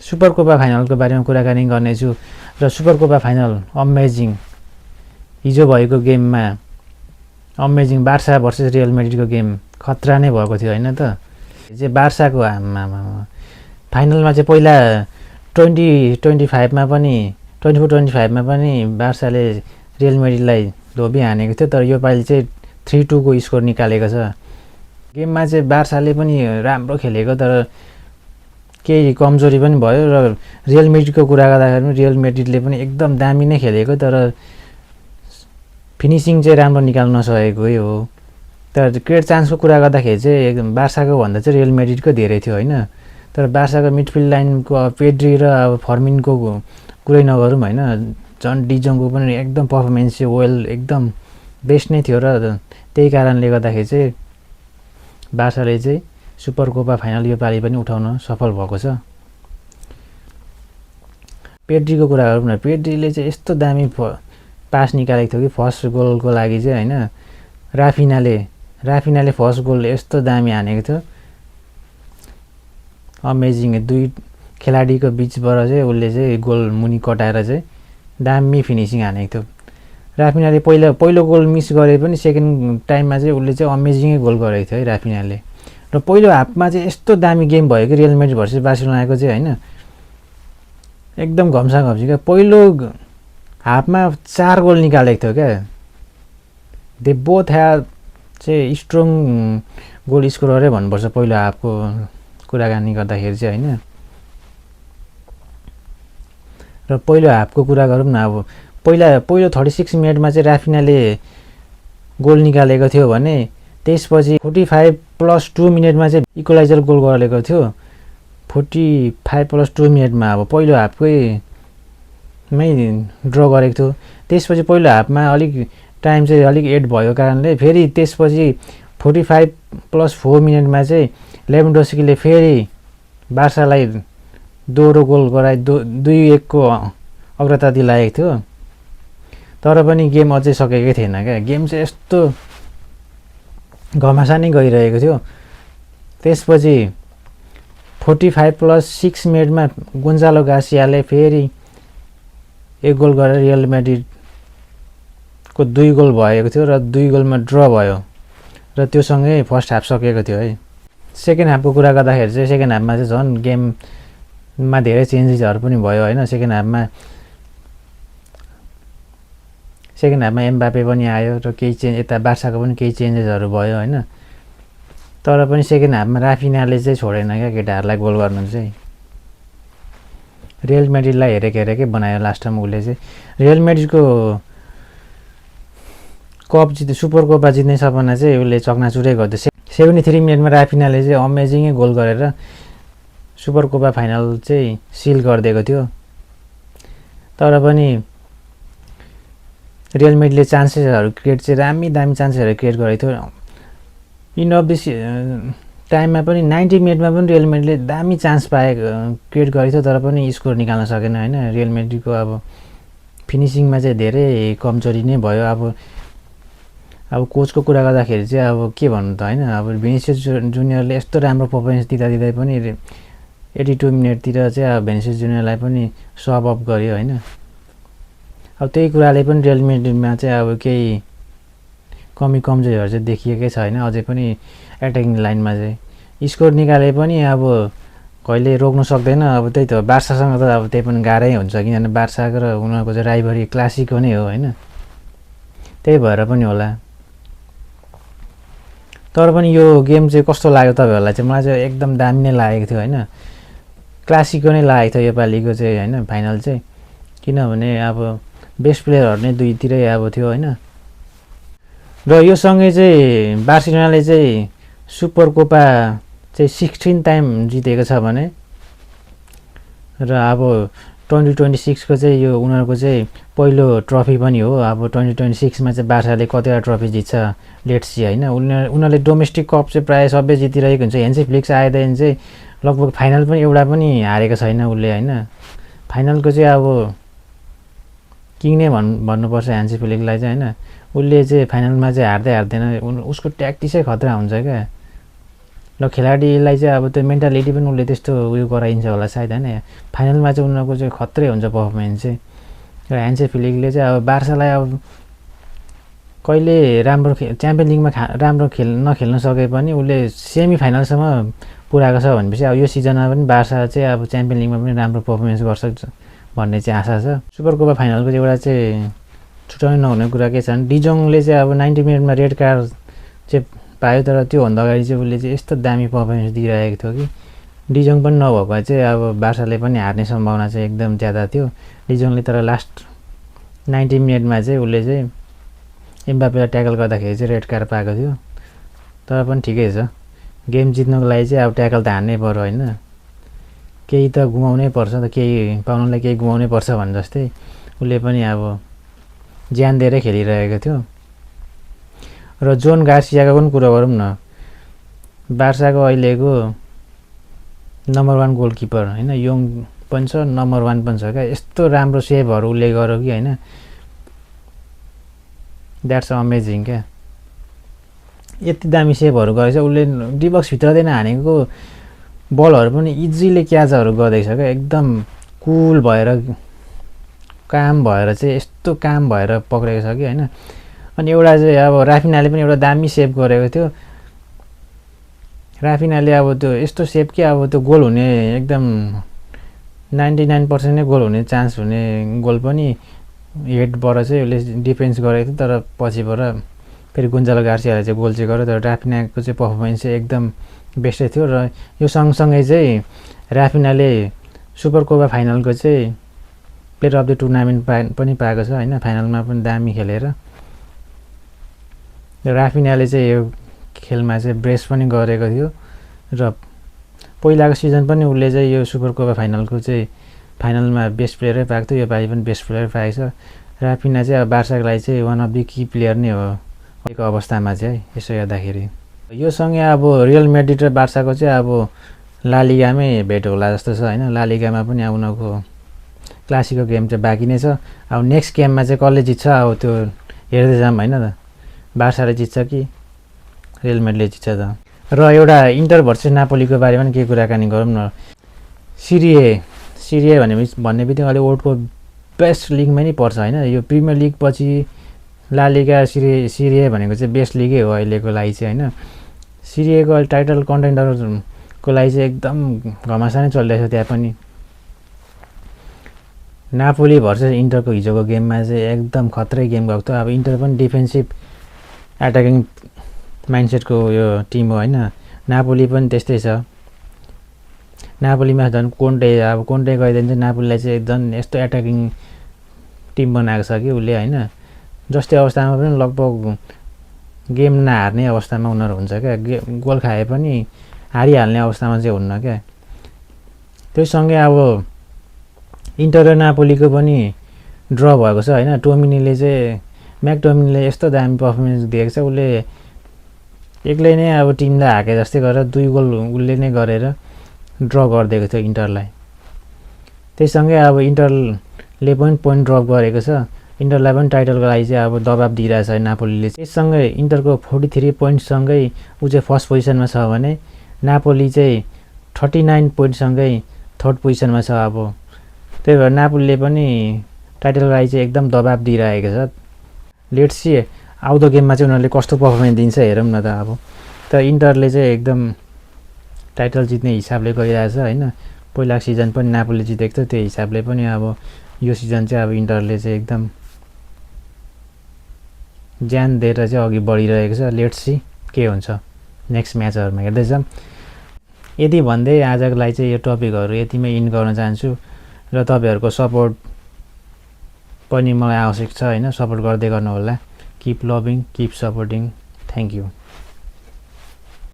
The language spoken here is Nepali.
सुपर कोपा फाइनलको बारेमा कुराकानी गर्नेछु र सुपर कोपा फाइनल अमेजिङ हिजो भएको गेममा अमेजिङ बार्सा भर्सेस रियल मेड्रिडको गेम खतरा नै भएको थियो हैन त चाहिँ बार्साको फाइनलमा चाहिँ पहिला 2025 मा पनि 24-25 मा पनि बार्साले रियल मेड्रिडलाई धोबी हानेको थियो तर यो पालि चाहिँ 3-2 को स्कोर निकालेको छ गेममा चाहिँ बार्साले पनि राम्रो खेलेको तर केही कमजोरी पनि भयो र रियल मेड्रिडको कुरा गर्दाखेरि रियल मेड्रिडले पनि एकदम दामी नै खेलेको तर फिनिसिङ चाहिँ राम्रो निकाल्न नसकेको हो तर क्रिएट चान्सको कुरा गर्दाखेरि चाहिँ एकदम बार्साको भन्दा चाहिँ रियल मेड्रिडको धेरै थियो हैन तर बार्साको मिडफिल्ड लाइनको पेड्री र अब फर्मिनको कुरै नगरौँ हैन जन डिजङको पनि एकदम परफर्मेन्स चाहिँ वेल एकदम बेस्ट नै थियो र त्यही कारणले गर्दाखेरि चाहिँ बार्साले चाहिँ सुपर कोपा फाइनल यो पालि पनि उठाउन सफल भएको छ पेड्रीको कुरा गरौँ न पेड्रीले चाहिँ यस्तो दामी पास निकालेको थियो कि फर्स्ट गोलको लागि चाहिँ हैन राफिनाले फर्स्ट गोल यस्तो दामी हानेको थियो अमेजिङ दुई खेलाडीको बीचबाट चाहिँ उसले चाहिँ गोल मुनि कटाएर चाहिँ दामी फिनिसिङ हानेको थियो राफिनाले पहिलो गोल मिस गरे पनि सेकेन्ड टाइममा चाहिँ उसले चाहिँ अमेजिङै गोल गरेको थियो है राफिनाले र पहिलो हाफमा चाहिँ यस्तो दामी गेम भयो कि रियल मेड्रिड भर्सेस बार्सिलोनाको चाहिँ हैन एकदम घम्सा घम्सी क्या पहिलो हाफमा 4 गोल निकालेको थियो क्या दे बोथ ह्याड चाहिँ स्ट्रङ गोल स्कोररै भन्नुपर्छ पहिलो हाफको कुराकानी गर्दाखेरि चाहिँ हैन र पहिलो हाफको कुरा गरौँ न अब पहिलो 36 मिनेटमा चाहिँ राफिनाले गोल निकालेको थियो भने त्यसपछि 45+2 मिनेटमा चाहिँ इक्वलाइजर गोल गरेको थियो 45+2 मिनेटमा अब पहिलो हाफकै मै ड्र गरेको थियो त्यसपछि पहिलो हाफमा अलिक टाइम चाहिँ अलिक एड भयो कारणले फेरि त्यसपछि 45+4 मिनेटमा चाहिँ लेभेन्डोस्कीले फेरि बार्सालाई दोहोरो गोल गराइ 2-1 को अग्रता दिलाएको थियो तर पनि गेम अझै सकेकै थिएन क्या गेम चाहिँ यस्तो घमासा नै गइरहेको थियो त्यसपछि 45+6 मिनेटमा गोन्जालो गार्सियाले फेरि 1 गोल गरेर रियल मेड्रिडको 2 गोल भएको थियो र 2 गोलमा ड्र भयो र त्यो सँगै फर्स्ट हाफ सकेको थियो है सेकेन्ड हाफको कुरा गर्दाखेरि चाहिँ सेकेन्ड हाफमा चाहिँ झन् गेममा धेरै चेन्जेसहरू पनि भयो हैन सेकेन्ड हाफमा एम्बापे पनि आयो र केही चेन्ज यता बार्साको पनि केही चेन्जेसहरू भयो हैन तर पनि सेकेन्ड हाफमा राफिनाले चाहिँ छोडेन क्या केटाहरूलाई गोल गर्नु चाहिँ रियल मेड्रिडलाई हेरेकै बनायो लास्टमा उसले चाहिँ रियल मेड्रिडको सुपर कोपा जित्ने सपना चाहिँ उसले चकनाचुरै गर्दै 73 मिनेटमा राफिनाले चाहिँ अमेजिङै गोल गरेर सुपर कोपा फाइनल चाहिँ सिल गरिदिएको थियो तर पनि रियल मेड्रिडले चान्सेसहरू क्रिएट चाहिँ दामी चान्सेसहरू क्रिएट गरेको थियो इन अफ दिस टाइममा पनि 90 मिनेटमा पनि रियल मेड्रिडले दामी चान्स क्रिएट गरेको थियो तर पनि स्कोर निकाल्न सकेन हैन रियल मेड्रिडको अब फिनिसिङमा चाहिँ धेरै कमजोरी नै भयो अब कोचको कुरा गर्दाखेरि चाहिँ अब के भन्नु त हैन अब भिनिसियस जुनियरले यस्तो राम्रो पर्फर्मेन्स दिँदै पनि 82 मिनेटतिर चाहिँ अब भिनिसियस जुनियरलाई पनि सब अप गर्यो हैन अब त्यही कुराले पनि रियल मेड्रिडमा चाहिँ अब केही कमजोरीहरू चाहिँ देखिएकै छैन अझै पनि एट्याकिङ लाइनमा चाहिँ स्कोर निकाले पनि अब कहिले रोक्न सक्दैन अब त्यही त बार्सासँग त अब त्यही पनि गाह्रै हुन्छ किनभने बार्साको र उनीहरूको चाहिँ राइभरी क्लासिक नै हो हैन त्यही भएर पनि होला तर पनि यो गेम चाहिँ कस्तो लाग्यो तपाईहरुलाई चाहिँ मलाई चाहिँ एकदम दामी नै लागेको थियो हैन क्लासिकको नै लागेको थियो योपालिको चाहिँ हैन फाइनल चाहिँ किनभने अब बेस्ट प्लेयरहरु नै दुईतिरै अब थियो हैन र यो सँगै चाहिँ बार्सिलोनाले चाहिँ सुपर कोपा चाहिँ 16 टाइम जितेको छ भने र अब 2026 को चाहिँ यो उनीहरुको चाहिँ पहिलो ट्रफी पनि हो अब 2026 मा चाहिँ बार्साले कतिवटा ट्रफी जित्छ लेट्स सी हैन उनीहरुले डोमेस्टिक कप चाहिँ प्राय सबै जितिरहेको हुन्छ हेन्सी फ्लिक्स आएदेखि चाहिँ लगभग फाइनल पनि एउटा पनि हारेको छैन उले हैन फाइनलको चाहिँ अब किङ नै भन्नुपर्छ हेन्सी फ्लिक्सलाई चाहिँ हैन उले चाहिँ फाइनलमा चाहिँ हार्दैन उसको ट्याक्टिक्सै खतरा हुन्छ क्या र खेलाडीलाई चाहिँ अब त्यो मेन्टालिटी पनि उसले त्यस्तो उयो गराइन्छ होला सायद होइन। फाइनलमा चाहिँ उनीहरूको चाहिँ खत्रै हुन्छ पर्फर्मेन्स चाहिँ। र ह्यान्से फ्लिकले चाहिँ अब बार्सालाई अब कहिले राम्रो च्याम्पियन लिगमा राम्रो नखेल्न सके पनि उसले सेमी फाइनलसम्म पुऱ्याएको छ भनेपछि अब यो सिजनमा पनि बार्सा चाहिँ अब च्याम्पियन लिगमा पनि राम्रो पर्फर्मेन्स गर्छ भन्ने चाहिँ आशा छ। सुपर कोपा फाइनलको चाहिँ एउटा चाहिँ छुट्याउनै नहुने कुरा के छ भने डिजोङले चाहिँ अब 90 मिनटमा रेड कार्ड चाहिँ पायो, तर त्योभन्दा अगाडि चाहिँ उसले चाहिँ यस्तो दामी पर्फर्मेन्स दिइरहेको थियो कि डिजोङ पनि नभएको भए चाहिँ अब बार्साले पनि हार्ने सम्भावना चाहिँ एकदम ज्यादा थियो। डिजोङले तर लास्ट 90 मिनटमा चाहिँ उसले चाहिँ एम्बापेलाई ट्याकल गर्दाखेरि चाहिँ रेड कार्ड पाएको थियो। तर पनि ठिकै छ, गेम जित्नको लागि चाहिँ अब ट्याकल त हान्नै पर्यो होइन, केही त गुमाउनै पर्छ त, केही पाउनलाई केही गुमाउनै पर्छ भने जस्तै उसले पनि अब ज्यान दिएरै खेलिरहेको थियो। र जोन गार्सियाको पनि कुरा गरौँ न, बार्साको अहिलेको नम्बर 1 गोलकिपर होइन, यङ पनि छ, नम्बर 1 पनि छ क्या। यस्तो राम्रो सेभहरू उसले गर्यो कि होइन, द्याट्स अमेजिङ क्या। यति दामी सेभहरू गरेछ उसले, डिबक्सभित्रदैन हानेको बलहरू पनि इजिली क्याचहरू गर्दैछ क्या, एकदम कुल भएर काम भएर चाहिँ यस्तो काम भएर पक्रेको छ कि होइन। अनि एउटा चाहिँ अब राफिनाले पनि एउटा दामी सेभ गरेको थियो। राफिनाले अब त्यो यस्तो सेभ कि अब त्यो गोल हुने एकदम 99% नै गोल हुने चान्स हुने गोल पनि हेडबाट चाहिँ उसले डिफेन्स गरेको थियो, तर पछिबाट फेरि गोन्जालो गार्सियाले चाहिँ गोल चाहिँ गर्यो। तर राफिनाको चाहिँ पर्फर्मेन्स चाहिँ एकदम बेस्टै थियो। र यो सँगसँगै चाहिँ राफिनाले सुपर कोपा फाइनलको चाहिँ प्लेयर अफ द टुर्नामेन्ट पनि पाएको छ होइन, फाइनलमा पनि दामी खेलेर। राफिनाले चाहिँ यो खेलमा चाहिँ ब्रेस पनि गरेको थियो र पहिलाको सिजन पनि उसले चाहिँ यो सुपर कोपा फाइनलको चाहिँ फाइनलमा बेस्ट प्लेयरै पाएको थियो, योपालि पनि बेस्ट प्लेयर पाएको छ। राफिना चाहिँ अब बार्साको लागि चाहिँ one of the key player नै हो अहिलेको अवस्थामा चाहिँ यसो हेर्दाखेरि। यो सँगै अब रियल म्याड्रिड र बार्साको चाहिँ अब ला लिगामै भेट होला जस्तो छ होइन। ला लिगामा पनि अब उनीहरूको क्लासिकको गेम चाहिँ बाँकी नै छ। अब नेक्स्ट गेममा चाहिँ कसले जित्छ अब त्यो हेर्दै जाऊँ होइन त, बार्साले जित्छ कि रियल म्याड्रिडले जित्छ त। र एउटा इन्टर भर्सेस नापोलीको बारेमा पनि केही कुराकानी गरौँ न। सिरिए भन्ने बित्तिकै अहिले वर्ल्डको बेस्ट लिगमै नै पर्छ होइन। यो प्रिमियर लिग पछि ला लिगा सिरिए भनेको चाहिँ बेस्ट लिगै हो अहिलेको लागि चाहिँ होइन। सिरिएको अहिले टाइटल कन्टेन्डरको लागि चाहिँ एकदम घमासा नै चलिरहेछ। त्यहाँ पनि नापोली भर्सेस इन्टरको हिजोको गेममा चाहिँ एकदम खत्रै गेम गएको थियो। अब इन्टर पनि डिफेन्सिभ एट्याकिङ माइन्डसेटको यो टिम हो होइन, नापोली पनि त्यस्तै छ। नापोलीमा झन् कोन्टे गइदियो चाहिँ नापोलीलाई चाहिँ झन् यस्तो एट्याकिङ टिम बनाएको छ कि उसले होइन। जस्तै अवस्थामा पनि लगभग गेम नहार्ने अवस्थामा उनीहरू हुन्छ क्या, गोल खाए पनि हारिहाल्ने अवस्थामा चाहिँ हुन्न क्या। त्योसँगै अब इन्टर र नापोलीको पनि ड्र भएको छ होइन। म्याकटोमिनीले यस्तो दामी पर्फर्मेन्स दिएको छ, उसले एक्लै नै अब टिमलाई हाके जस्तै गरेर 2 गोल उसले नै गरेर ड्र गरिदिएको थियो इन्टरलाई। त्यससँगै अब इन्टरले पनि पोइन्ट ड्रप गरेको छ, इन्टरलाई पनि टाइटलको लागि चाहिँ अब दबाब दिइरहेछ नापोलीले। त्यससँगै इन्टरको 43 पोइन्टसँगै ऊ चाहिँ फर्स्ट पोजिसनमा छ भने नापोली चाहिँ 39 पोइन्टसँगै थर्ड पोजिसनमा छ। अब त्यही भएर नापोलीले पनि टाइटलको लागि चाहिँ एकदम दबाब दिइरहेको छ। लेट्स सी आउँदो गेममा चाहिँ उनीहरूले कस्तो पर्फर्मेन्स दिन्छ हेरौँ न त। अब तर इन्टरले चाहिँ एकदम टाइटल जित्ने हिसाबले गइरहेछ होइन। पहिलाको सिजन पनि नापोलीले जितेको थियो, त्यो हिसाबले पनि अब यो सिजन चाहिँ अब इन्टरले चाहिँ एकदम ज्यान दिएर चाहिँ अघि बढिरहेको छ। लेट्स सी के हुन्छ नेक्स्ट म्याचहरूमा हेर्दै जाऊँ। यति भन्दै आजको लागि चाहिँ यो टपिकहरू यतिमै इन गर्न चाहन्छु र तपाईँहरूको सपोर्ट पनि मलाई आवश्यक छ होइन। सपोर्ट गर्दै गर्नु होला। Keep loving, keep supporting. Thank you.